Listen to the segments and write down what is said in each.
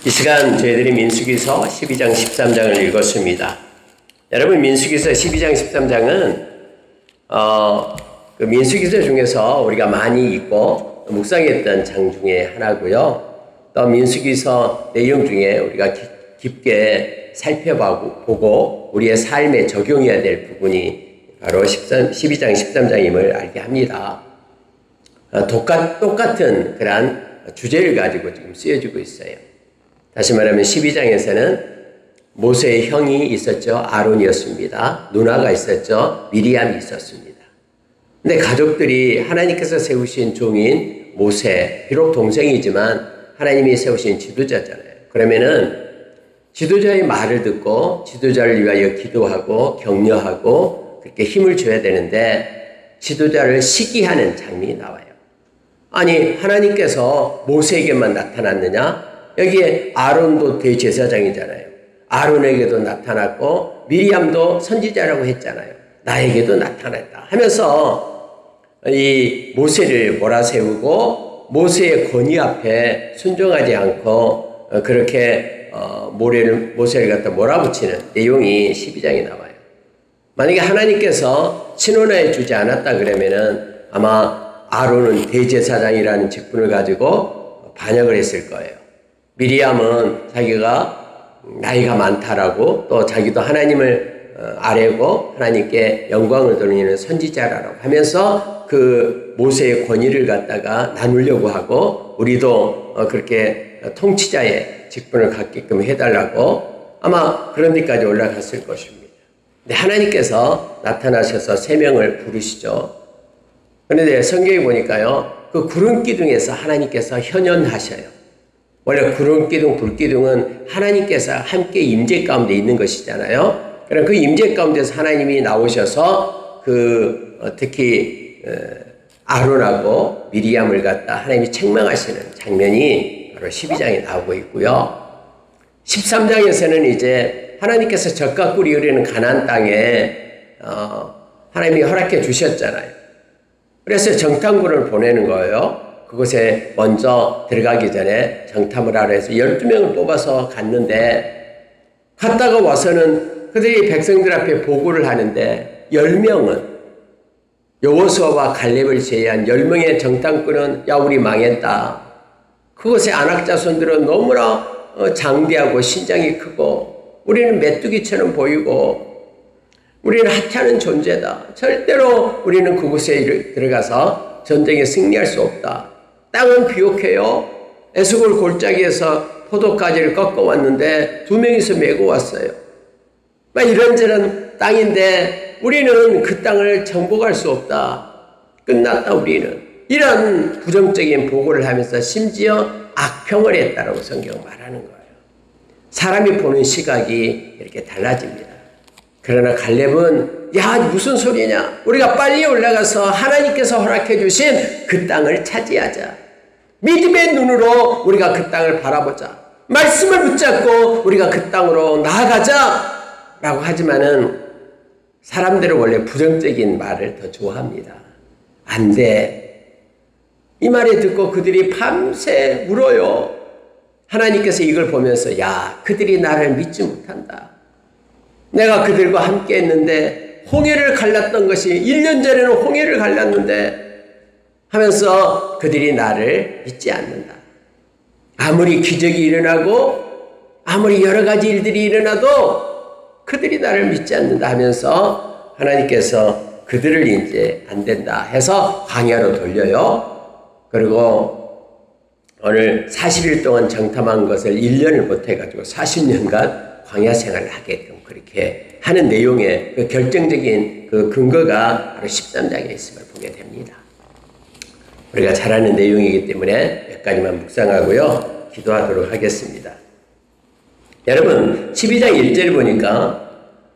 이 시간 저희들이 민수기서 12장 13장을 읽었습니다. 여러분, 민수기서 12장 13장은 그 민수기서 중에서 우리가 많이 읽고 묵상했던 장 중에 하나고요. 또 민수기서 내용 중에 우리가 깊게 살펴보고 우리의 삶에 적용해야 될 부분이 바로 12장 13장임을 알게 합니다. 똑같은 그러한 주제를 가지고 지금 쓰여지고 있어요. 다시 말하면 12장에서는 모세의 형이 있었죠. 아론이었습니다. 누나가 있었죠. 미리암이 있었습니다. 근데 가족들이 하나님께서 세우신 종인 모세, 비록 동생이지만 하나님이 세우신 지도자잖아요. 그러면은 지도자의 말을 듣고 지도자를 위하여 기도하고 격려하고 그렇게 힘을 줘야 되는데 지도자를 시기하는 장면이 나와요. 아니, 하나님께서 모세에게만 나타났느냐? 여기에 아론도 대제사장이잖아요. 아론에게도 나타났고 미리암도 선지자라고 했잖아요. 나에게도 나타났다 하면서 이 모세를 몰아세우고 모세의 권위 앞에 순종하지 않고 그렇게 모세를 갖다 몰아붙이는 내용이 12장에 나와요. 만약에 하나님께서 친언하여 주지 않았다 그러면은 아마 아론은 대제사장이라는 직분을 가지고 반역을 했을 거예요. 미리암은 자기가 나이가 많다라고 또 자기도 하나님을 아뢰고 하나님께 영광을 돌리는 선지자라고 하면서 그 모세의 권위를 갖다가 나누려고 하고 우리도 그렇게 통치자의 직분을 갖게끔 해달라고 아마 그런 데까지 올라갔을 것입니다. 근데 하나님께서 나타나셔서 세 명을 부르시죠. 그런데 성경에 보니까요, 그 구름 기둥에서 하나님께서 현현하셔요. 원래 구름 기둥, 불 기둥은 하나님께서 함께 임재 가운데 있는 것이잖아요. 그럼 그 임재 가운데서 하나님이 나오셔서 특히 아론하고 미리암을 갖다 하나님이 책망하시는 장면이 바로 12장에 나오고 있고요. 13장에서는 이제 하나님께서 젖과 꿀이 흐르는 가나안 땅에 하나님이 허락해 주셨잖아요. 그래서 정탐꾼을 보내는 거예요. 그곳에 먼저 들어가기 전에 정탐을 하라 해서 12명을 뽑아서 갔는데 갔다가 와서는 그들이 백성들 앞에 보고를 하는데 10명은 여호수아와 갈렙을 제외한 10명의 정탐꾼은 야, 우리 망했다. 그곳의 아낙 자손들은 너무나 장대하고 신장이 크고 우리는 메뚜기처럼 보이고 우리는 하찮은 존재다. 절대로 우리는 그곳에 들어가서 전쟁에 승리할 수 없다. 땅은 비옥해요. 에스골 골짜기에서 포도가지를 꺾어왔는데 2명이서 메고 왔어요. 막 이런저런 땅인데 우리는 그 땅을 정복할 수 없다. 끝났다 우리는. 이런 부정적인 보고를 하면서 심지어 악평을 했다라고 성경은 말하는 거예요. 사람이 보는 시각이 이렇게 달라집니다. 그러나 갈렙은 야, 무슨 소리냐. 우리가 빨리 올라가서 하나님께서 허락해 주신 그 땅을 차지하자. 믿음의 눈으로 우리가 그 땅을 바라보자. 말씀을 붙잡고 우리가 그 땅으로 나아가자. 라고 하지만은 사람들은 원래 부정적인 말을 더 좋아합니다. 안 돼. 이 말을 듣고 그들이 밤새 울어요. 하나님께서 이걸 보면서 야, 그들이 나를 믿지 못한다. 내가 그들과 함께 했는데 홍해를 갈랐던 것이 1년 전에는 홍해를 갈랐는데 하면서 그들이 나를 믿지 않는다. 아무리 기적이 일어나고 아무리 여러 가지 일들이 일어나도 그들이 나를 믿지 않는다 하면서 하나님께서 그들을 이제 안 된다 해서 광야로 돌려요. 그리고 오늘 40일 동안 정탐한 것을 1년을 못해가지고 40년간 광야 생활을 하게끔 그렇게 하는 내용의 그 결정적인 그 근거가 바로 13장에 있음을 보게 됩니다. 우리가 잘 아는 내용이기 때문에 몇 가지만 묵상하고요. 기도하도록 하겠습니다. 여러분, 12장 1절을 보니까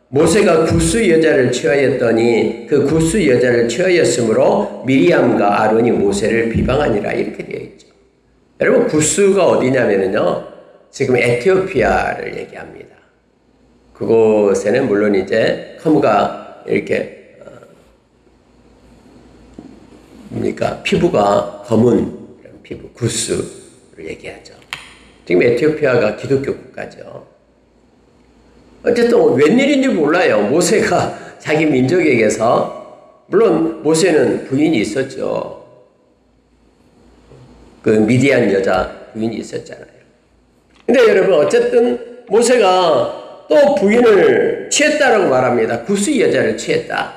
모세가 구스 여자를 취하였더니 그 구스 여자를 취하였으므로 미리암과 아론이 모세를 비방하니라 이렇게 되어 있죠. 여러분, 구스가 어디냐면요. 지금 에티오피아를 얘기합니다. 그곳에는 물론 이제 커무가 이렇게 피부가 검은 피부, 구스를 얘기하죠. 지금 에티오피아가 기독교 국가죠. 어쨌든 웬일인지 몰라요. 모세가 자기 민족에게서, 물론 모세는 부인이 있었죠. 그 미디안 여자 부인이 있었잖아요. 근데 여러분 어쨌든 모세가 또 부인을 취했다라고 말합니다. 구스 여자를 취했다.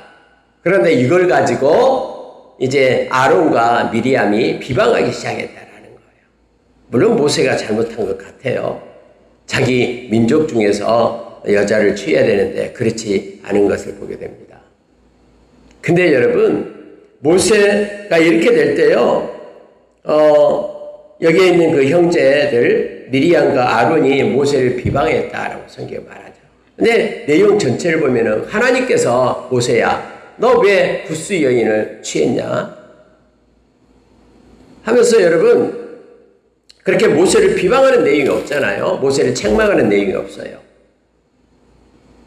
그런데 이걸 가지고 이제 아론과 미리암이 비방하기 시작했다라는 거예요. 물론 모세가 잘못한 것 같아요. 자기 민족 중에서 여자를 취해야 되는데 그렇지 않은 것을 보게 됩니다. 근데 여러분 모세가 이렇게 될 때요. 여기에 있는 그 형제들 미리암과 아론이 모세를 비방했다라고 성경에 말하죠. 근데 내용 전체를 보면은 하나님께서 모세야 너 왜 구스 여인을 취했냐 하면서 여러분 그렇게 모세를 비방하는 내용이 없잖아요. 모세를 책망하는 내용이 없어요.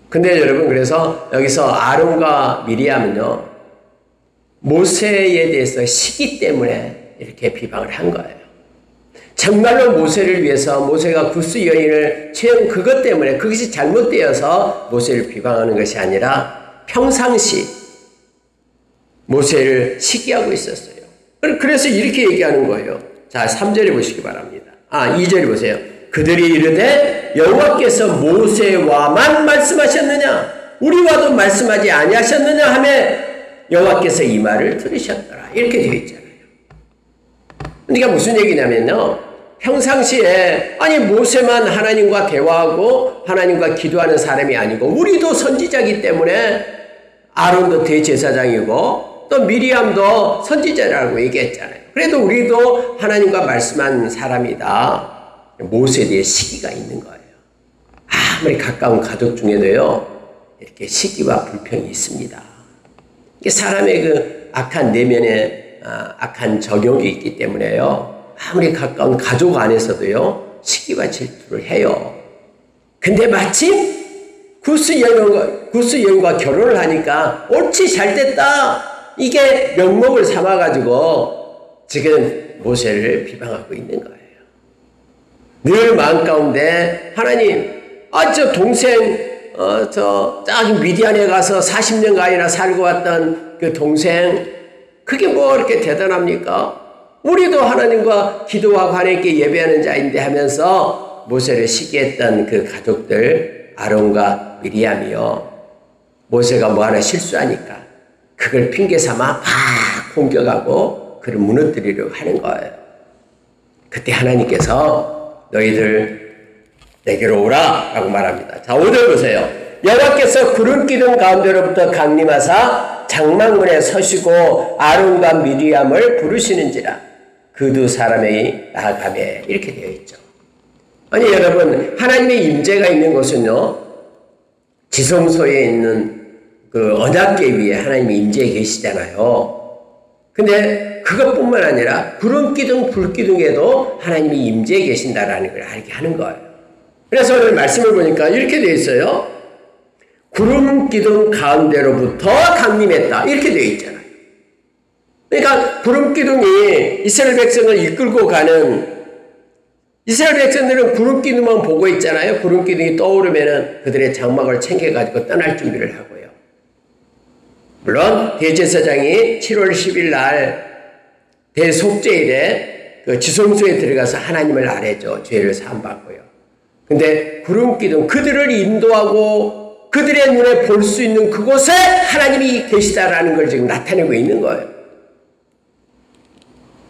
근데 여러분 그래서 여기서 아론과 미리암은요 모세에 대해서 시기 때문에 이렇게 비방을 한 거예요. 정말로 모세를 위해서 모세가 구스 여인을 취한 그것 때문에 그것이 잘못되어서 모세를 비방하는 것이 아니라 평상시 모세를 시기하고 있었어요. 그래서 이렇게 얘기하는 거예요. 자, 3절에 보시기 바랍니다. 2절에 보세요. 그들이 이르되 여호와께서 모세와만 말씀하셨느냐 우리와도 말씀하지 아니하셨느냐 하며 여호와께서 이 말을 들으셨더라. 이렇게 되어 있잖아요. 그러니까 무슨 얘기냐면요. 평상시에 아니 모세만 하나님과 대화하고 하나님과 기도하는 사람이 아니고 우리도 선지자이기 때문에 아론도 대제사장이고 또 미리암도 선지자라고 얘기했잖아요. 그래도 우리도 하나님과 말씀한 사람이다. 모세에 대해 시기가 있는 거예요. 아무리 가까운 가족 중에도요. 이렇게 시기와 불평이 있습니다. 이게 사람의 그 악한 내면에 악한 적용이 있기 때문에요. 아무리 가까운 가족 안에서도요. 시기와 질투를 해요. 근데 마침 구스 여인과 결혼을 하니까 옳지 잘 됐다. 이게 명목을 삼아가지고 지금 모세를 비방하고 있는 거예요. 늘 마음 가운데 하나님 저 동생 저기 미디안에 가서 40년간이나 살고 왔던 그 동생 그게 뭐 이렇게 대단합니까? 우리도 하나님과 기도하고 하나님께 예배하는 자인데 하면서 모세를 시기했던 그 가족들 아론과 미리암이요. 모세가 뭐 하나 실수하니까 그걸 핑계 삼아 막 공격하고 그를 무너뜨리려고 하는 거예요. 그때 하나님께서 너희들 내게로 오라 라고 말합니다. 자, 5절 보세요. 여호와께서 구름 기둥 가운데로부터 강림하사 장막문에 서시고 아론과 미리암을 부르시는지라 그 두 사람이 나아가매 이렇게 되어 있죠. 아니 여러분 하나님의 임재가 있는 곳은요 지성소에 있는 그 언약궤 위에 하나님이 임재해 계시잖아요. 근데 그것뿐만 아니라 구름기둥 불기둥에도 하나님이 임재해 계신다라는 걸 알게 하는 거예요. 그래서 오늘 말씀을 보니까 이렇게 되어 있어요. 구름기둥 가운데로부터 강림했다 이렇게 되어 있잖아요. 그러니까 구름기둥이 이스라엘 백성을 이끌고 가는 이스라엘 백성들은 구름기둥만 보고 있잖아요. 구름기둥이 떠오르면은 그들의 장막을 챙겨가지고 떠날 준비를 하고요. 물론 대제사장이 7월 10일 날 대속죄일에 그 지성소에 들어가서 하나님을 아뢰죠. 죄를 사함받고요. 근데 구름기둥 그들을 인도하고 그들의 눈에 볼 수 있는 그곳에 하나님이 계시다라는 걸 지금 나타내고 있는 거예요.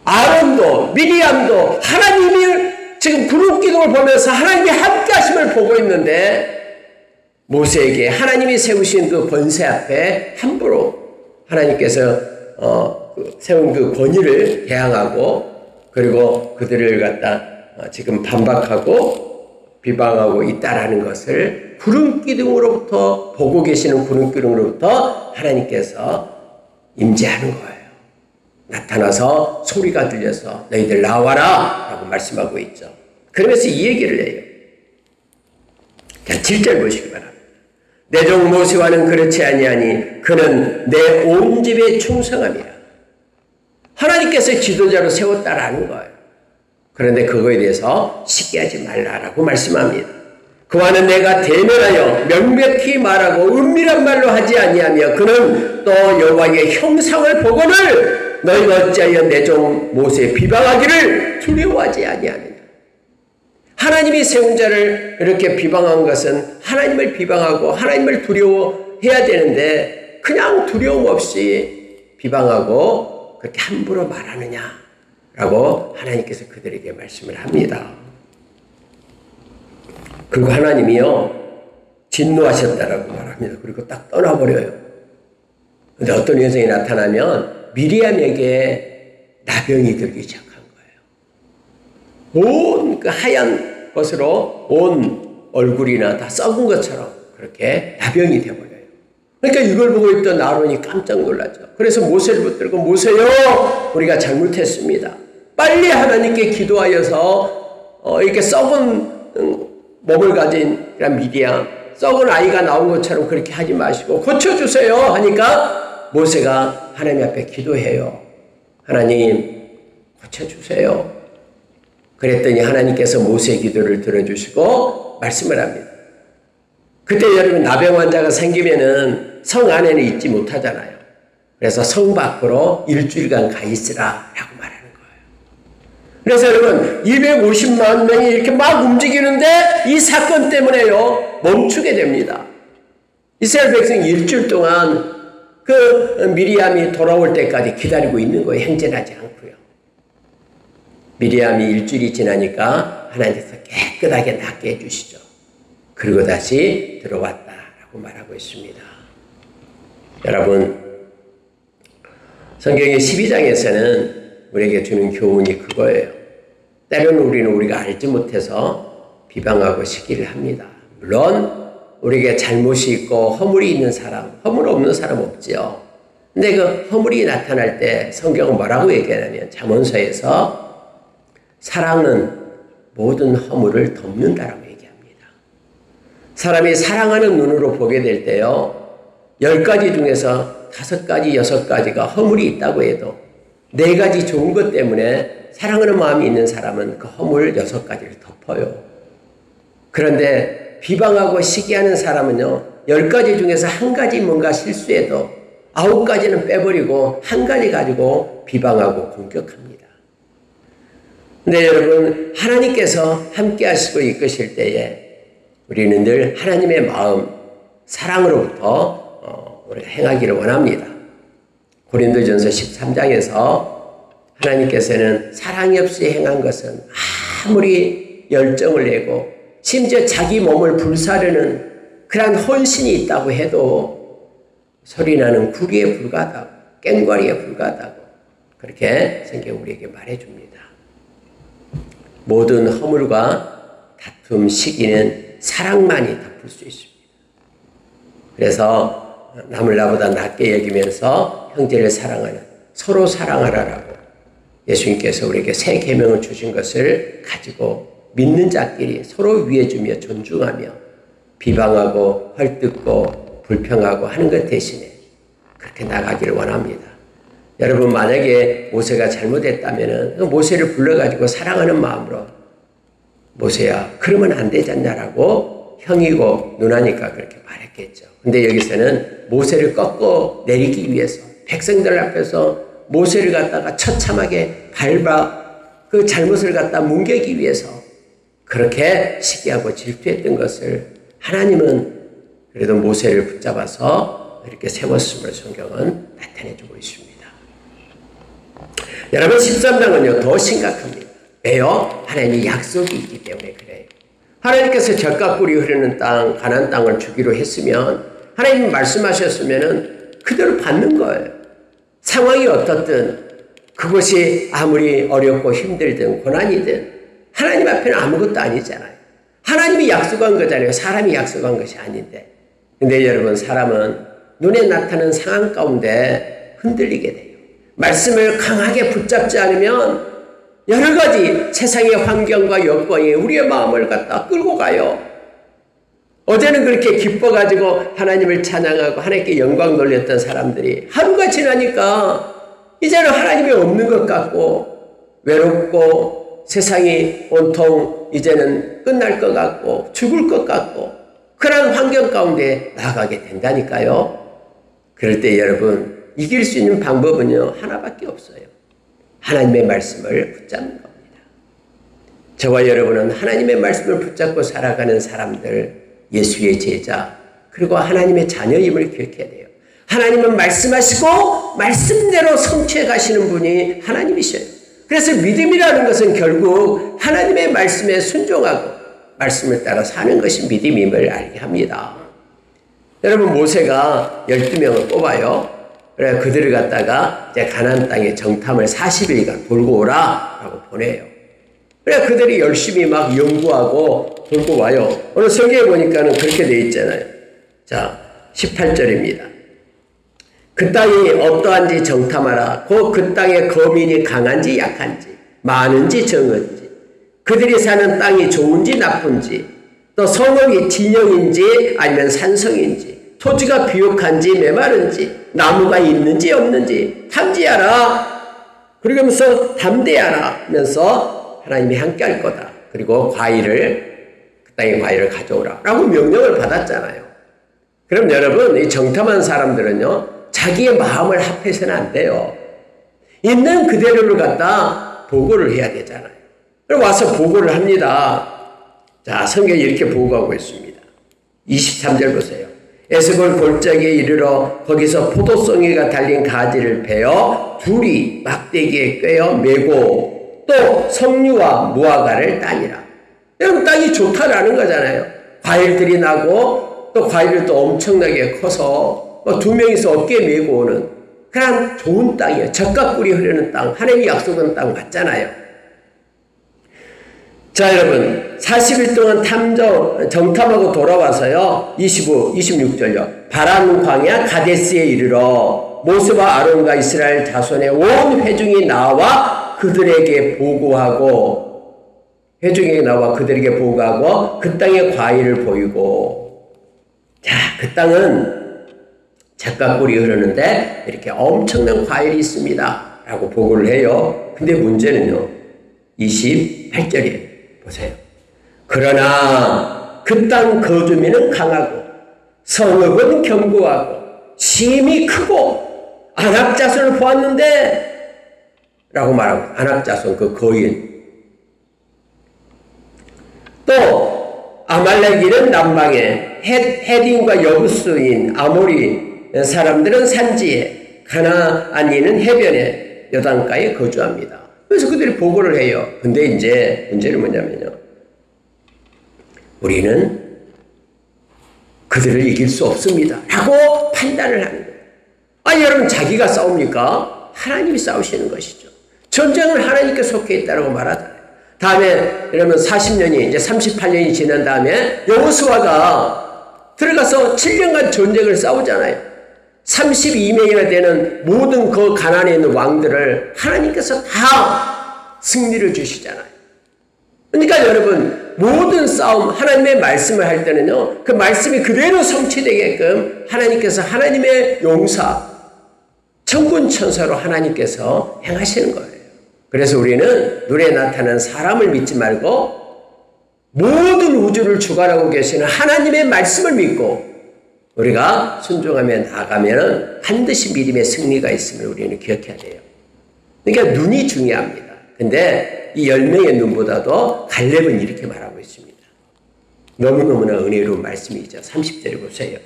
아론도 미리암도 하나님이 지금 구름기둥을 보면서 하나님이 함께 하심을 보고 있는데 모세에게 하나님이 세우신 그 권세 앞에 함부로 하나님께서 세운 그 권위를 대항하고 그리고 그들을 갖다 지금 반박하고 비방하고 있다라는 것을 구름기둥으로부터 보고 계시는 구름기둥으로부터 하나님께서 임재하는 거예요. 나타나서 소리가 들려서 너희들 나와라 라고 말씀하고 있죠. 그러면서 이 얘기를 해요. 자, 7절 보시기 바랍니다. 내 종 모세와는 그렇지 아니하니 그는 내 온 집에 충성함이라. 하나님께서 지도자로 세웠다라는 거예요. 그런데 그거에 대해서 시기하지 말라라고 말씀합니다. 그와는 내가 대면하여 명백히 말하고 은밀한 말로 하지 아니하며 그는 또 여호와의 형상을 보고는 너희가 어찌하여 내 종 모세 비방하기를 두려워하지 아니하느냐. 하나님이 세운 자를 이렇게 비방한 것은 하나님을 비방하고 하나님을 두려워해야 되는데 그냥 두려움 없이 비방하고 그렇게 함부로 말하느냐라고 하나님께서 그들에게 말씀을 합니다. 그리고 하나님이요 진노하셨다라고 말합니다. 그리고 딱 떠나버려요. 그런데 어떤 현상이 나타나면 미리암에게 나병이 들기 시작한 거예요. 온 그 하얀 것으로 온 얼굴이나 다 썩은 것처럼 그렇게 나병이 되어버려요. 그러니까 이걸 보고 있던 아론이 깜짝 놀랐죠. 그래서 모세를 붙들고 모세요 우리가 잘못했습니다. 빨리 하나님께 기도하여서 이렇게 썩은 몸을 가진 미디안 썩은 아이가 나온 것처럼 그렇게 하지 마시고 고쳐주세요 하니까 모세가 하나님 앞에 기도해요. 하나님 고쳐주세요. 그랬더니 하나님께서 모세의 기도를 들어주시고 말씀을 합니다. 그때 여러분 나병 환자가 생기면은 성 안에는 있지 못하잖아요. 그래서 성 밖으로 일주일간 가 있으라 라고 말하는 거예요. 그래서 여러분 250만 명이 이렇게 막 움직이는데 이 사건 때문에요 멈추게 됩니다. 이스라엘 백성이 일주일 동안 그 미리암이 돌아올 때까지 기다리고 있는 거예요. 행진하지 않고요. 미리암이 일주일이 지나니까 하나님께서 깨끗하게 낫게 해주시죠. 그리고 다시 들어왔다라고 말하고 있습니다. 여러분 성경의 12장에서는 우리에게 주는 교훈이 그거예요. 때로는 우리가 알지 못해서 비방하고 시기를 합니다. 물론 우리에게 잘못이 있고 허물이 있는 사람, 허물 없는 사람 없지요. 근데 그 허물이 나타날 때 성경은 뭐라고 얘기하냐면 잠언서에서 사랑은 모든 허물을 덮는다라고 얘기합니다. 사람이 사랑하는 눈으로 보게 될 때요 10가지 중에서 5가지, 6가지가 허물이 있다고 해도 4가지 좋은 것 때문에 사랑하는 마음이 있는 사람은 그 허물 6가지를 덮어요. 그런데 비방하고 시기하는 사람은요 10가지 중에서 1가지 뭔가 실수해도 9가지는 빼버리고 1가지 가지고 비방하고 공격합니다. 근데 여러분 하나님께서 함께 하시고 이끄실 때에 우리는 늘 하나님의 마음 사랑으로부터 우리가 행하기를 원합니다. 고린도전서 13장에서 하나님께서는 사랑이 없이 행한 것은 아무리 열정을 내고 심지어 자기 몸을 불사르는 그러한 헌신이 있다고 해도 소리나는 구리에 불과하다고 꽹과리에 불과하다고 그렇게 성경 우리에게 말해줍니다. 모든 허물과 다툼, 시기는 사랑만이 덮을 수 있습니다. 그래서 남을 나보다 낫게 여기면서 형제를 사랑하는 서로 사랑하라라고 예수님께서 우리에게 새 계명을 주신 것을 가지고 믿는 자끼리 서로 위해주며 존중하며 비방하고 헐뜯고 불평하고 하는 것 대신에 그렇게 나가기를 원합니다. 여러분 만약에 모세가 잘못했다면 모세를 불러가지고 사랑하는 마음으로 모세야 그러면 안 되지 않냐라고 형이고 누나니까 그렇게 말했겠죠. 근데 여기서는 모세를 꺾어 내리기 위해서 백성들 앞에서 모세를 갖다가 처참하게 밟아 그 잘못을 갖다 뭉개기 위해서 그렇게 시기하고 질투했던 것을 하나님은 그래도 모세를 붙잡아서 이렇게 세웠음을 성경은 나타내주고 있습니다. 여러분 13장은요 더 심각합니다. 왜요? 하나님이 약속이 있기 때문에 그래요. 하나님께서 젖과 꿀이 흐르는 땅 가나안 땅을 주기로 했으면 하나님이 말씀하셨으면 그대로 받는 거예요. 상황이 어떻든 그것이 아무리 어렵고 힘들든 고난이든 하나님 앞에는 아무것도 아니잖아요. 하나님이 약속한 거잖아요. 사람이 약속한 것이 아닌데. 근데 여러분 사람은 눈에 나타나는 상황 가운데 흔들리게 돼요. 말씀을 강하게 붙잡지 않으면 여러 가지 세상의 환경과 여건이 우리의 마음을 갖다 끌고 가요. 어제는 그렇게 기뻐가지고 하나님을 찬양하고 하나님께 영광 돌렸던 사람들이 하루가 지나니까 이제는 하나님이 없는 것 같고 외롭고 세상이 온통 이제는 끝날 것 같고 죽을 것 같고 그런 환경 가운데 나아가게 된다니까요. 그럴 때 여러분 이길 수 있는 방법은요 하나밖에 없어요. 하나님의 말씀을 붙잡는 겁니다. 저와 여러분은 하나님의 말씀을 붙잡고 살아가는 사람들, 예수의 제자, 그리고 하나님의 자녀임을 기억해야 돼요. 하나님은 말씀하시고 말씀대로 성취해 가시는 분이 하나님이셔요. 그래서 믿음이라는 것은 결국 하나님의 말씀에 순종하고 말씀을 따라 사는 것이 믿음임을 알게 합니다. 여러분 모세가 12명을 뽑아요. 그래 그들을 갖다가 이제 가나안 땅에 정탐을 40일간 돌고 오라라고 보내요. 그래 그들이 열심히 막 연구하고 돌고 와요. 오늘 성경에 보니까는 그렇게 돼 있잖아요. 자 18절입니다. 그 땅이 어떠한지 정탐하라. 그 땅의 거민이 강한지 약한지 많은지 적은지 그들이 사는 땅이 좋은지 나쁜지 또 성읍이 진영인지 아니면 산성인지 토지가 비옥한지 메마른지 나무가 있는지 없는지 탐지하라. 그러면서 담대하라 하면서 하나님이 함께 할 거다. 그리고 그 땅의 과일을 가져오라 라고 명령을 받았잖아요. 그럼 여러분 이 정탐한 사람들은요 자기의 마음을 합해서는 안 돼요. 있는 그대로를 갖다 보고를 해야 되잖아요. 그럼 와서 보고를 합니다. 자, 성경이 이렇게 보고하고 있습니다. 23절 보세요. 에스골 골짜기에 이르러 거기서 포도송이가 달린 가지를 베어 둘이 막대기에 꿰어 메고 또 석류와 무화과를 따니라. 여러분 땅이 좋다라는 거잖아요. 과일들이 나고 또 과일도 엄청나게 커서 두 명이서 어깨에 메고 오는 그런 좋은 땅이에요. 젖과 꿀이 흐르는 땅, 하나님이 약속한 땅 맞잖아요. 자 여러분 40일 동안 정탐하고 돌아와서요 26절요 바람 광야 가데스에 이르러 모세와 아론과 이스라엘 자손의 온 회중이 나와 그들에게 보고하고 그 땅의 과일을 보이고 자 그 땅은 젖과 꿀이 흐르는데 이렇게 엄청난 과일이 있습니다 라고 보고를 해요. 근데 문제는요 28절이에요. 보세요. 그러나 그 땅 거주민은 강하고 성읍은 견고하고 심이 크고 안악자손을 보았는데 라고 말하고 안악자손 그 거인 또 아말렉인은 남방에 헤딘과 여부스인 아모리 사람들은 산지에 가나안인은 해변에 여단가에 거주합니다. 그래서 그들이 보고를 해요. 근데 이제 문제는 뭐냐면요. 우리는 그들을 이길 수 없습니다. 라고 판단을 하는 거예요. 여러분 자기가 싸웁니까? 하나님이 싸우시는 것이죠. 전쟁은 하나님께 속해 있다고 말하잖아요. 다음에 그러면 40년이 이제 38년이 지난 다음에 여호수아가 들어가서 7년간 전쟁을 싸우잖아요. 32명이나 되는 모든 그 가나안에 있는 왕들을 하나님께서 다 승리를 주시잖아요. 그러니까 여러분 모든 싸움 하나님의 말씀을 할 때는요 그 말씀이 그대로 성취되게끔 하나님께서 하나님의 용사 천군 천사로 하나님께서 행하시는 거예요. 그래서 우리는 눈에 나타나는 사람을 믿지 말고 모든 우주를 주관하고 계시는 하나님의 말씀을 믿고 우리가 순종하며 나아가면 반드시 믿음의 승리가 있음을 우리는 기억해야 돼요. 그러니까 눈이 중요합니다. 근데 이 10명의 눈보다도 갈렙은 이렇게 말하고 있습니다. 너무너무나 은혜로운 말씀이죠. 30절에 보세요.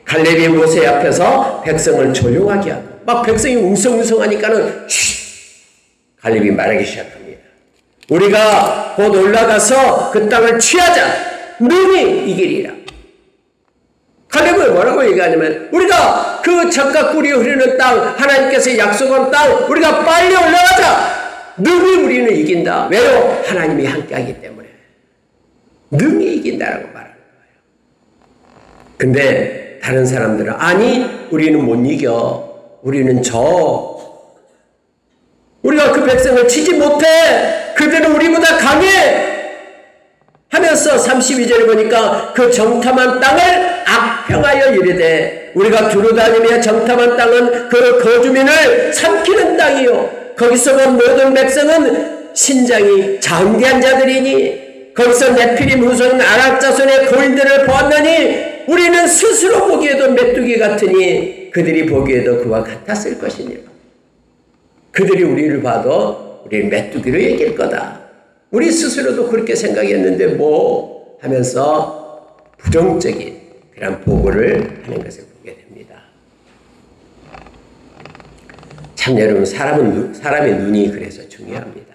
갈렙이 모세 앞에서 백성을 조용하게 하고 막 백성이 웅성웅성하니까는 갈렙이 말하기 시작합니다. 우리가 곧 올라가서 그 땅을 취하자. 능히 이기리라. 갈렙은 뭐라고 얘기하냐면 우리가 그 젖과 꿀이 흐르는 땅 하나님께서 약속한 땅 우리가 빨리 올라가자. 능히 우리는 이긴다. 왜요? 하나님이 함께하기 때문에 능히 이긴다라고 말하는 거예요. 근데 다른 사람들은 아니 우리는 못 이겨. 우리는 우리가 그 백성을 치지 못해. 그들은 우리보다 강해 하면서 32절에 보니까 그 정탐한 땅을 악평하여 이르되 우리가 두루다니며 정탐한 땅은 그 거주민을 삼키는 땅이요 거기서 본 모든 백성은 신장이 장대한 자들이니 거기서 네피림 후손 아낙 자손의 거인들을 보았나니 우리는 스스로 보기에도 메뚜기 같으니 그들이 보기에도 그와 같았을 것이니라. 그들이 우리를 봐도 우리는 메뚜기로 여길 거다. 우리 스스로도 그렇게 생각했는데 뭐 하면서 부정적인 그런 보고를 하는 것을 보게 됩니다. 참 여러분, 사람의 눈이 그래서 중요합니다.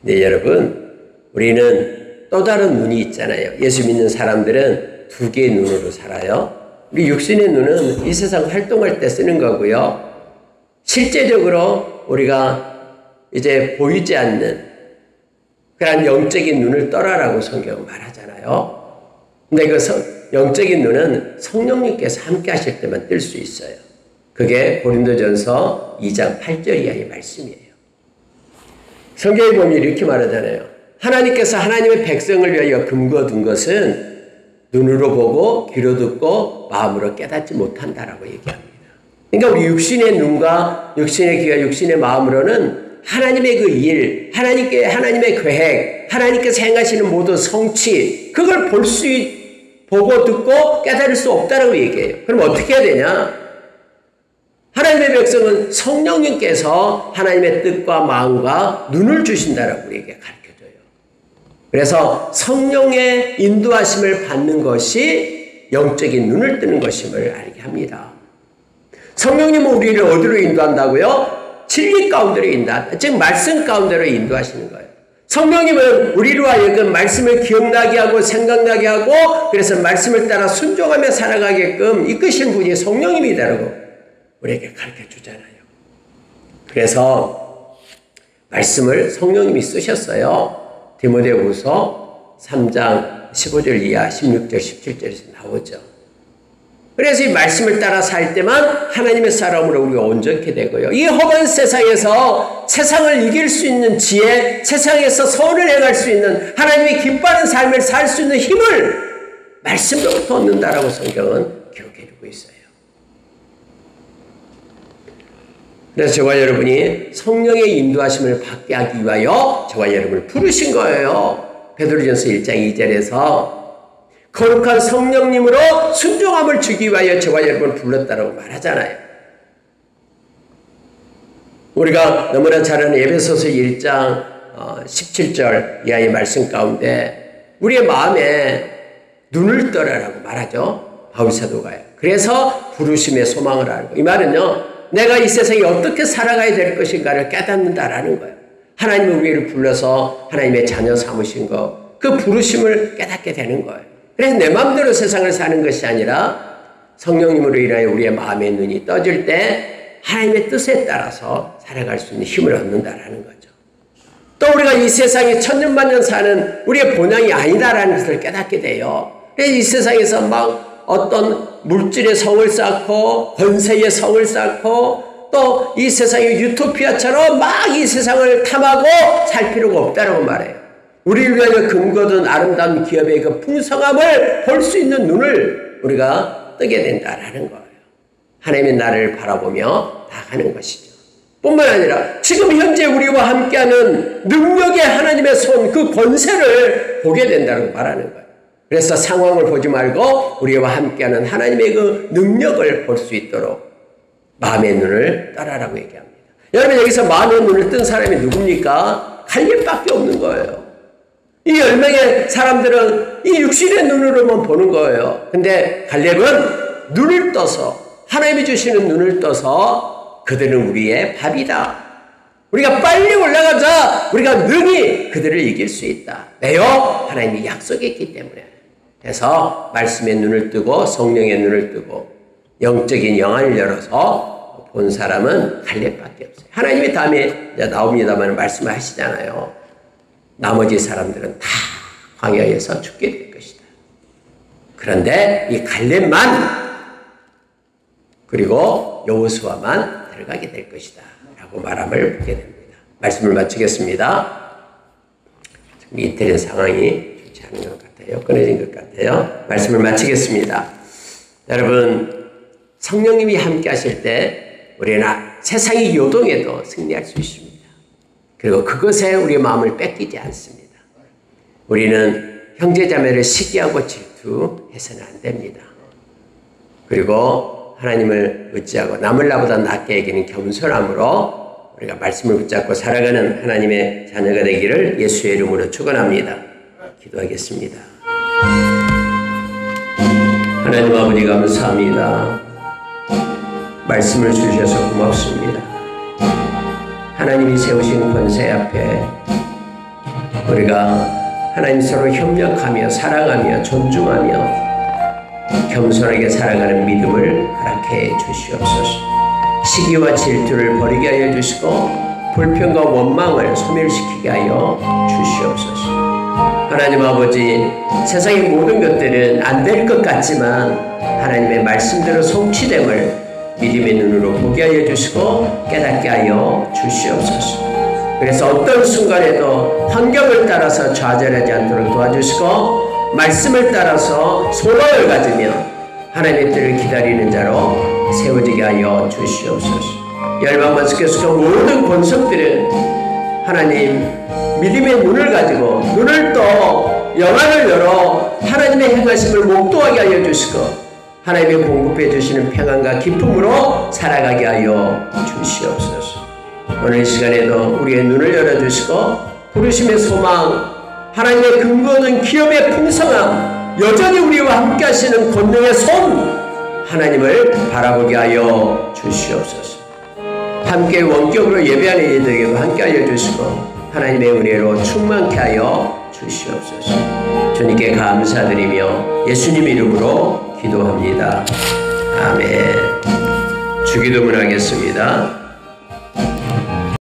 네, 여러분, 우리는 또 다른 눈이 있잖아요. 예수 믿는 사람들은 두 개의 눈으로 살아요. 우리 육신의 눈은 이 세상 활동할 때 쓰는 거고요. 실제적으로 우리가 이제 보이지 않는 그런 영적인 눈을 떠라라고 성경은 말하잖아요. 근데 그 영적인 눈은 성령님께서 함께 하실 때만 뜰 수 있어요. 그게 고린도전서 2장 8절 이하의 말씀이에요. 성경에 보면 이렇게 말하잖아요. 하나님께서 하나님의 백성을 위하여 금거둔 것은 눈으로 보고 귀로 듣고 마음으로 깨닫지 못한다라고 얘기합니다. 그러니까 우리 육신의 눈과 육신의 귀와 육신의 마음으로는 하나님의 그 일, 하나님의 계획, 하나님께서 행하시는 모든 성취, 그걸 보고 듣고 깨달을 수 없다라고 얘기해요. 그럼 어떻게 해야 되냐? 하나님의 백성은 성령님께서 하나님의 뜻과 마음과 눈을 주신다라고 우리에게 가르쳐줘요. 그래서 성령의 인도하심을 받는 것이 영적인 눈을 뜨는 것임을 알게 합니다. 성령님은 우리를 어디로 인도한다고요? 진리 가운데로 인도한다. 즉 말씀 가운데로 인도하시는 거예요. 성령님은 우리로 하여금 말씀을 기억나게 하고 생각나게 하고 그래서 말씀을 따라 순종하며 살아가게끔 이끄신 분이 성령님이다라고 우리에게 가르쳐 주잖아요. 그래서 말씀을 성령님이 쓰셨어요. 디모데후서 3장 15절 이하 16절 17절에서 나오죠. 그래서 이 말씀을 따라 살 때만 하나님의 사람으로 우리가 온전케 되고요. 이 험한 세상에서 세상을 이길 수 있는 지혜, 세상에서 선을 행할 수 있는 하나님이 기뻐하는 삶을 살 수 있는 힘을 말씀으로부터 얻는다라고 성경은 기록해주고 있어요. 그래서 저와 여러분이 성령의 인도하심을 받게 하기 위하여 저와 여러분을 부르신 거예요. 베드로전서 1장 2절에서 거룩한 성령님으로 순종함을 주기 위하여 저와 여러분을 불렀다라고 말하잖아요. 우리가 너무나 잘 아는 에베소서 1장 17절 이하의 말씀 가운데 우리의 마음에 눈을 떠라라고 말하죠. 바울 사도가요. 그래서 부르심의 소망을 알고, 이 말은요, 내가 이 세상에 어떻게 살아가야 될 것인가를 깨닫는다라는 거예요. 하나님은 우리를 불러서 하나님의 자녀 삼으신 거, 그 부르심을 깨닫게 되는 거예요. 그래서 내 마음대로 세상을 사는 것이 아니라 성령님으로 인하여 우리의 마음의 눈이 떠질 때 하나님의 뜻에 따라서 살아갈 수 있는 힘을 얻는다라는 거죠. 또 우리가 이 세상에 천년만년 사는 우리의 본향이 아니다라는 것을 깨닫게 돼요. 그래서 이 세상에서 막 어떤 물질의 성을 쌓고 권세의 성을 쌓고 또 이 세상의 유토피아처럼 막 이 세상을 탐하고 살 필요가 없다라고 말해요. 우리를 위하여 금거둔 아름다운 기업의 그 풍성함을 볼 수 있는 눈을 우리가 뜨게 된다라는 거예요. 하나님의 나를 바라보며 나가는 것이죠. 뿐만 아니라 지금 현재 우리와 함께하는 능력의 하나님의 손, 그 권세를 보게 된다고 말하는 거예요. 그래서 상황을 보지 말고 우리와 함께하는 하나님의 그 능력을 볼 수 있도록 마음의 눈을 떠라라고 얘기합니다. 여러분, 여기서 마음의 눈을 뜬 사람이 누굽니까? 갈렙밖에 없는 거예요. 이 10명의 사람들은 이 육신의 눈으로만 보는 거예요. 근데 갈렙은 눈을 떠서, 하나님이 주시는 눈을 떠서 그들은 우리의 밥이다. 우리가 빨리 올라가자 우리가 능히 그들을 이길 수 있다. 왜요? 하나님이 약속했기 때문에. 그래서 말씀의 눈을 뜨고 성령의 눈을 뜨고 영적인 영안을 열어서 본 사람은 갈렙밖에 없어요. 하나님이 다음에 이제 나옵니다만 말씀을 하시잖아요. 나머지 사람들은 다 광야에서 죽게 될 것이다. 그런데 이 갈렙만 그리고 여호수아만 들어가게 될 것이다 라고 말함을 보게 됩니다. 말씀을 마치겠습니다. 이태리 상황이 좋지 않은 것 같아요. 끊어진 것 같아요. 말씀을 마치겠습니다. 여러분, 성령님이 함께 하실 때 우리는 세상의 요동에도 승리할 수 있습니다. 그리고 그것에 우리의 마음을 뺏기지 않습니다. 우리는 형제자매를 시기하고 질투해서는 안 됩니다. 그리고 하나님을 의지하고 남을 나보다 낫게 여기는 겸손함으로 우리가 말씀을 붙잡고 살아가는 하나님의 자녀가 되기를 예수의 이름으로 축원합니다. 기도하겠습니다. 하나님 아버지 감사합니다. 말씀을 주셔서 고맙습니다. 하나님이 세우신 권세 앞에 우리가 하나님 서로 협력하며 사랑하며 존중하며 겸손하게 살아가는 믿음을 허락해 주시옵소서. 시기와 질투를 버리게 하여 주시고 불평과 원망을 소멸시키게 하여 주시옵소서. 하나님 아버지, 세상의 모든 것들은 안 될 것 같지만 하나님의 말씀대로 성취됨을 믿음의 눈으로 보게 하여 주시고 깨닫게 하여 주시옵소서. 그래서 어떤 순간에도 환경을 따라서 좌절하지 않도록 도와주시고 말씀을 따라서 소망을 가지며 하나님의 뜻을 기다리는 자로 세워지게 하여 주시옵소서. 열방만 계속해서 모든 권속들은 하나님 믿음의 눈을 가지고 눈을 떠 영안을 열어 하나님의 행하심을 목도하게 하여 주시고 하나님의 공급해 주시는 평안과 기쁨으로 살아가게 하여 주시옵소서. 오늘 시간에도 우리의 눈을 열어주시고 부르심의 소망, 하나님의 근거는 기업의 풍성함, 여전히 우리와 함께 하시는 권능의 손, 하나님을 바라보게 하여 주시옵소서. 함께 원격으로 예배하는 이들에게도 함께 하여 주시고 하나님의 은혜로 충만케 하여 주시옵소서. 주님께 감사드리며 예수님 이름으로 기도합니다. 아멘. 주기도문 하겠습니다.